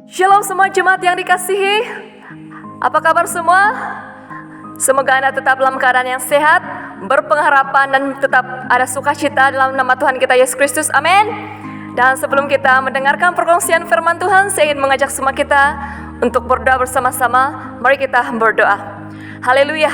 Shalom semua jemaat yang dikasihi. Apa kabar semua? Semoga Anda tetap dalam keadaan yang sehat, berpengharapan dan tetap ada sukacita dalam nama Tuhan kita Yesus Kristus. Amin. Dan sebelum kita mendengarkan perkongsian firman Tuhan, saya ingin mengajak semua kita untuk berdoa bersama-sama. Mari kita berdoa. Haleluya.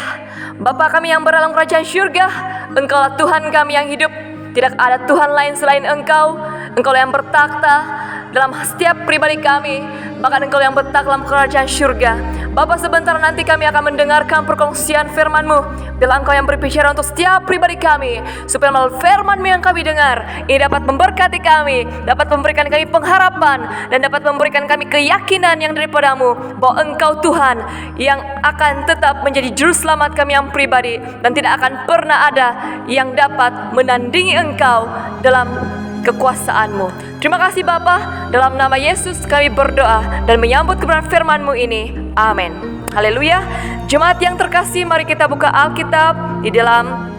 Bapa kami yang berada dalam kerajaan syurga, Engkaulah Tuhan kami yang hidup. Tidak ada Tuhan lain selain Engkau. Engkau yang bertakhta dalam setiap pribadi kami, bahkan Engkau yang bertakhta dalam kerajaan syurga. Bapa, sebentar nanti kami akan mendengarkan perkongsian firman-Mu. Bila Engkau yang berbicara untuk setiap pribadi kami, supaya melalui firman-Mu yang kami dengar, ini dapat memberkati kami, dapat memberikan kami pengharapan, dan dapat memberikan kami keyakinan yang daripada-Mu, bahwa Engkau Tuhan yang akan tetap menjadi juru selamat kami yang pribadi, dan tidak akan pernah ada yang dapat menandingi Engkau dalam kekuasaan-Mu. Terima kasih Bapa, dalam nama Yesus kami berdoa dan menyambut kebenaran firman-Mu ini. Amin. Haleluya. Jemaat yang terkasih, mari kita buka Alkitab di dalam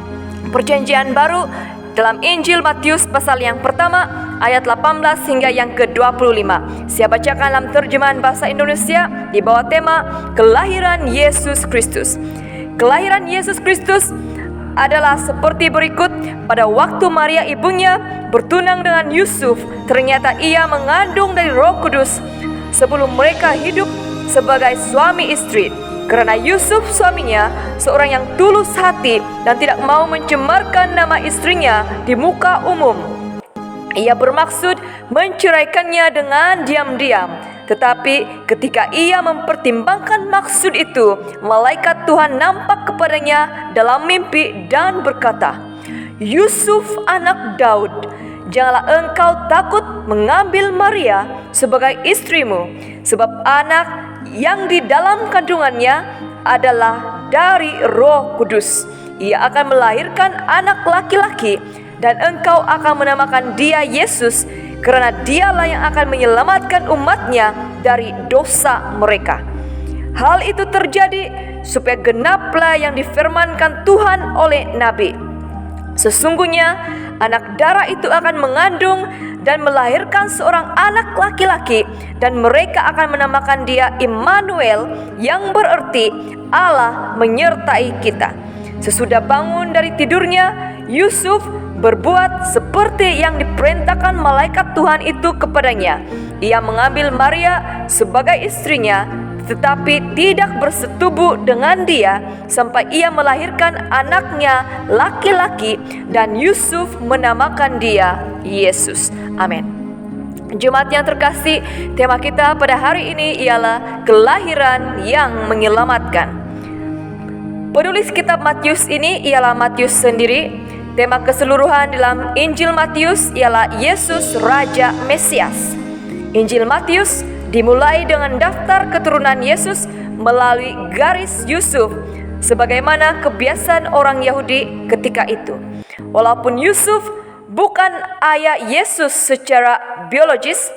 Perjanjian Baru, dalam Injil Matius pasal yang pertama ayat 18 hingga yang ke-25. Saya bacakan dalam terjemahan bahasa Indonesia di bawah tema Kelahiran Yesus Kristus. Kelahiran Yesus Kristus adalah seperti berikut. Pada waktu Maria ibunya bertunang dengan Yusuf, ternyata ia mengandung dari Roh Kudus sebelum mereka hidup sebagai suami istri. Karena Yusuf suaminya seorang yang tulus hati dan tidak mau mencemarkan nama istrinya di muka umum, ia bermaksud menceraikannya dengan diam-diam. Tetapi ketika ia mempertimbangkan maksud itu, malaikat Tuhan nampak kepadanya dalam mimpi dan berkata, "Yusuf anak Daud, janganlah engkau takut mengambil Maria sebagai istrimu, sebab anak yang di dalam kandungannya adalah dari Roh Kudus. Ia akan melahirkan anak laki-laki, dan engkau akan menamakan dia Yesus, karena dialah yang akan menyelamatkan umatnya dari dosa mereka." Hal itu terjadi supaya genaplah yang difirmankan Tuhan oleh Nabi. Sesungguhnya anak darah itu akan mengandung dan melahirkan seorang anak laki-laki, dan mereka akan menamakan dia Immanuel, yang berarti Allah menyertai kita. Sesudah bangun dari tidurnya, Yusuf berbuat seperti yang diperintahkan malaikat Tuhan itu kepadanya. Ia mengambil Maria sebagai istrinya, tetapi tidak bersetubuh dengan dia sampai ia melahirkan anaknya laki-laki, dan Yusuf menamakan dia Yesus. Amin. Jemaat yang terkasih, tema kita pada hari ini ialah kelahiran yang menyelamatkan. Penulis kitab Matius ini ialah Matius sendiri. Tema keseluruhan dalam Injil Matius ialah Yesus Raja Mesias. Injil Matius dimulai dengan daftar keturunan Yesus melalui garis Yusuf, sebagaimana kebiasaan orang Yahudi ketika itu. Walaupun Yusuf bukan ayah Yesus secara biologis,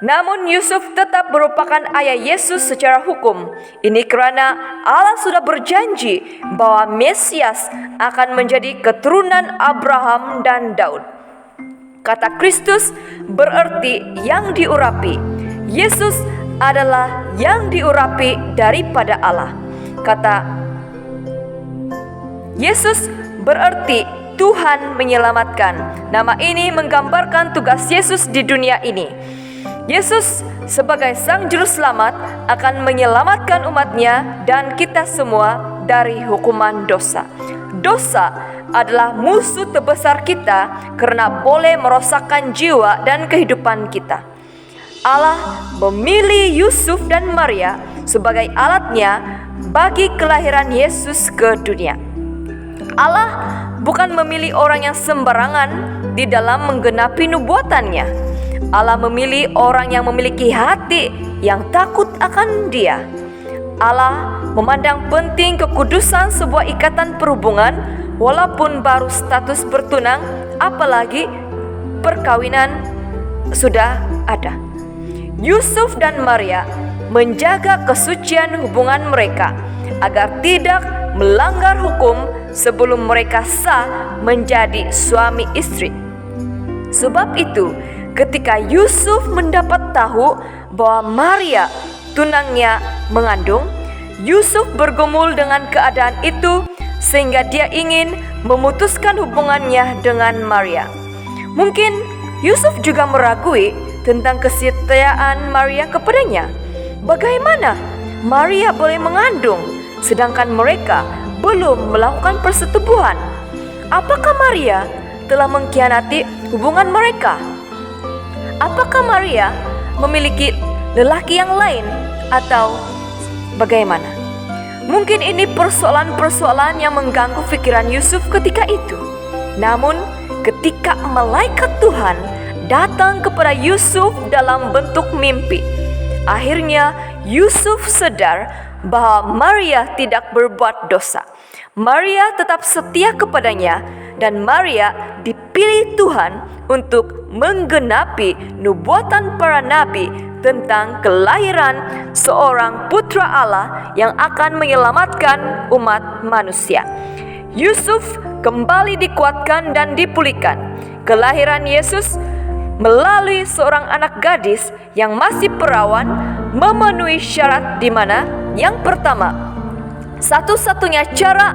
namun Yusuf tetap merupakan ayah Yesus secara hukum. Ini karena Allah sudah berjanji bahwa Mesias akan menjadi keturunan Abraham dan Daud. Kata Kristus berarti yang diurapi. Yesus adalah yang diurapi daripada Allah. Kata Yesus berarti Tuhan menyelamatkan. Nama ini menggambarkan tugas Yesus di dunia ini. Yesus sebagai Sang Juru Selamat akan menyelamatkan umatnya dan kita semua dari hukuman dosa. Dosa adalah musuh terbesar kita karena boleh merosakkan jiwa dan kehidupan kita. Allah memilih Yusuf dan Maria sebagai alatnya bagi kelahiran Yesus ke dunia. Allah bukan memilih orang yang sembarangan di dalam menggenapi nubuatannya. Allah memilih orang yang memiliki hati yang takut akan Dia. Allah memandang penting kekudusan sebuah ikatan perhubungan, walaupun baru status bertunang, apalagi perkawinan sudah ada. Yusuf dan Maria menjaga kesucian hubungan mereka agar tidak melanggar hukum sebelum mereka sah menjadi suami istri. Sebab itu, ketika Yusuf mendapat tahu bahwa Maria tunangnya mengandung, Yusuf bergumul dengan keadaan itu sehingga dia ingin memutuskan hubungannya dengan Maria. Mungkin Yusuf juga meragui tentang kesetiaan Maria kepadanya. Bagaimana Maria boleh mengandung sedangkan mereka belum melakukan persetubuhan? Apakah Maria telah mengkhianati hubungan mereka? Apakah Maria memiliki lelaki yang lain atau bagaimana? Mungkin ini persoalan-persoalan yang mengganggu pikiran Yusuf ketika itu. Namun, ketika malaikat Tuhan datang kepada Yusuf dalam bentuk mimpi, akhirnya Yusuf sadar bahwa Maria tidak berbuat dosa. Maria tetap setia kepadanya dan Maria dipilih Tuhan untuk menggenapi nubuatan para nabi tentang kelahiran seorang putra Allah yang akan menyelamatkan umat manusia. Yusuf kembali dikuatkan dan dipulihkan. Kelahiran Yesus melalui seorang anak gadis yang masih perawan memenuhi syarat di mana yang pertama, satu-satunya cara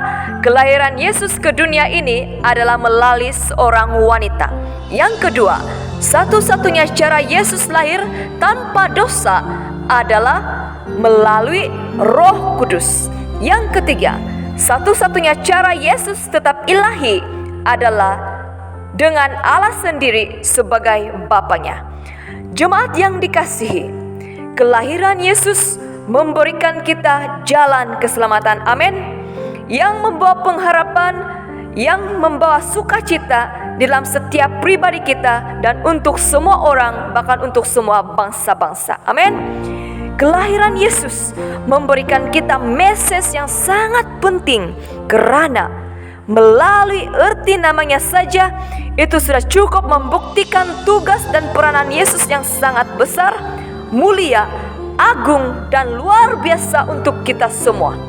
kelahiran Yesus ke dunia ini adalah melalui seorang wanita. Yang kedua, satu-satunya cara Yesus lahir tanpa dosa adalah melalui Roh Kudus. Yang ketiga, satu-satunya cara Yesus tetap ilahi adalah dengan Allah sendiri sebagai Bapanya. Jemaat yang dikasihi, kelahiran Yesus memberikan kita jalan keselamatan, amin, yang membawa pengharapan, yang membawa sukacita dalam setiap pribadi kita dan untuk semua orang, bahkan untuk semua bangsa-bangsa, amin. Kelahiran Yesus memberikan kita message yang sangat penting, karena melalui arti namanya saja itu sudah cukup membuktikan tugas dan peranan Yesus yang sangat besar, mulia, agung, dan luar biasa untuk kita semua.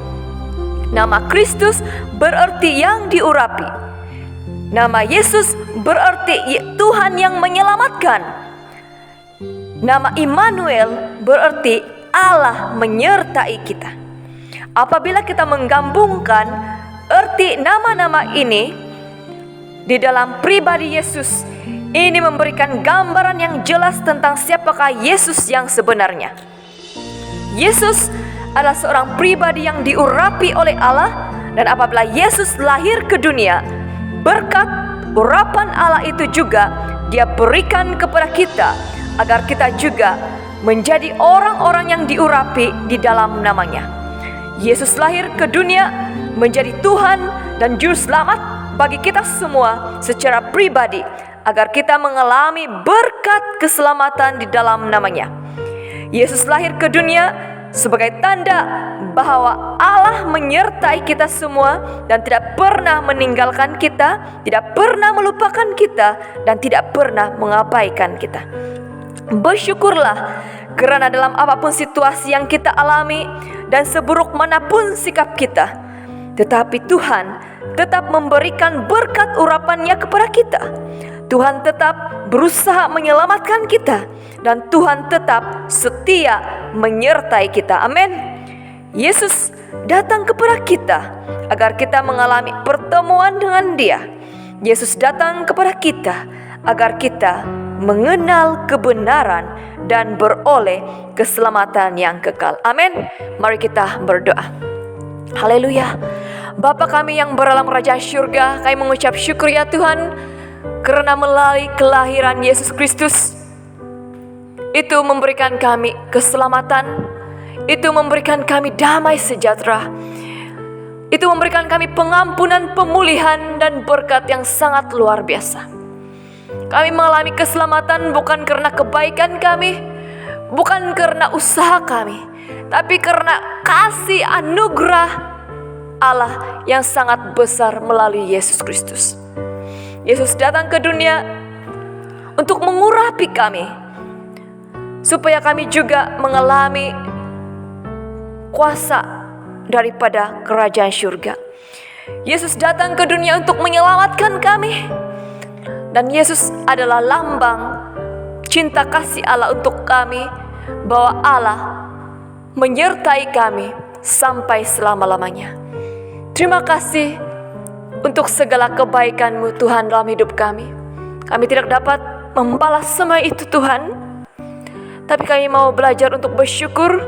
Nama Kristus berarti yang diurapi. Nama Yesus berarti Tuhan yang menyelamatkan. Nama Immanuel berarti Allah menyertai kita. Apabila kita menggabungkan arti nama-nama ini di dalam pribadi Yesus, ini memberikan gambaran yang jelas tentang siapakah Yesus yang sebenarnya. Yesus adalah seorang pribadi yang diurapi oleh Allah, dan apabila Yesus lahir ke dunia, berkat urapan Allah itu juga Dia berikan kepada kita agar kita juga menjadi orang-orang yang diurapi di dalam namanya. Yesus lahir ke dunia menjadi Tuhan dan Juru Selamat bagi kita semua secara pribadi, agar kita mengalami berkat keselamatan di dalam namanya. Yesus lahir ke dunia sebagai tanda bahwa Allah menyertai kita semua dan tidak pernah meninggalkan kita, tidak pernah melupakan kita, dan tidak pernah mengabaikan kita. Bersyukurlah karena dalam apapun situasi yang kita alami dan seburuk manapun sikap kita, tetapi Tuhan tetap memberikan berkat urapannya kepada kita. Tuhan tetap berusaha menyelamatkan kita, dan Tuhan tetap setia menyertai kita. Amin. Yesus datang kepada kita agar kita mengalami pertemuan dengan Dia. Yesus datang kepada kita agar kita mengenal kebenaran dan beroleh keselamatan yang kekal. Amin. Mari kita berdoa. Haleluya. Bapa kami yang berdalam kerajaan surga, kami mengucap syukur ya Tuhan, karena melalui kelahiran Yesus Kristus itu memberikan kami keselamatan, itu memberikan kami damai sejahtera, itu memberikan kami pengampunan, pemulihan, dan berkat yang sangat luar biasa. Kami mengalami keselamatan bukan karena kebaikan kami, bukan karena usaha kami, tapi karena kasih anugerah Allah yang sangat besar melalui Yesus Kristus. Yesus datang ke dunia untuk mengurapi kami, supaya kami juga mengalami kuasa daripada kerajaan surga. Yesus datang ke dunia untuk menyelamatkan kami, dan Yesus adalah lambang cinta kasih Allah untuk kami, bahwa Allah menyertai kami sampai selama-lamanya. Terima kasih untuk segala kebaikan-Mu Tuhan dalam hidup kami. Kami tidak dapat membalas semua itu Tuhan, tapi kami mau belajar untuk bersyukur,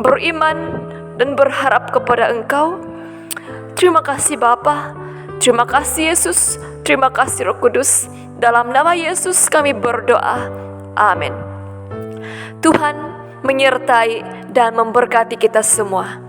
beriman, dan berharap kepada Engkau. Terima kasih Bapa, terima kasih Yesus, terima kasih Roh Kudus. Dalam nama Yesus kami berdoa. Amin. Tuhan menyertai dan memberkati kita semua.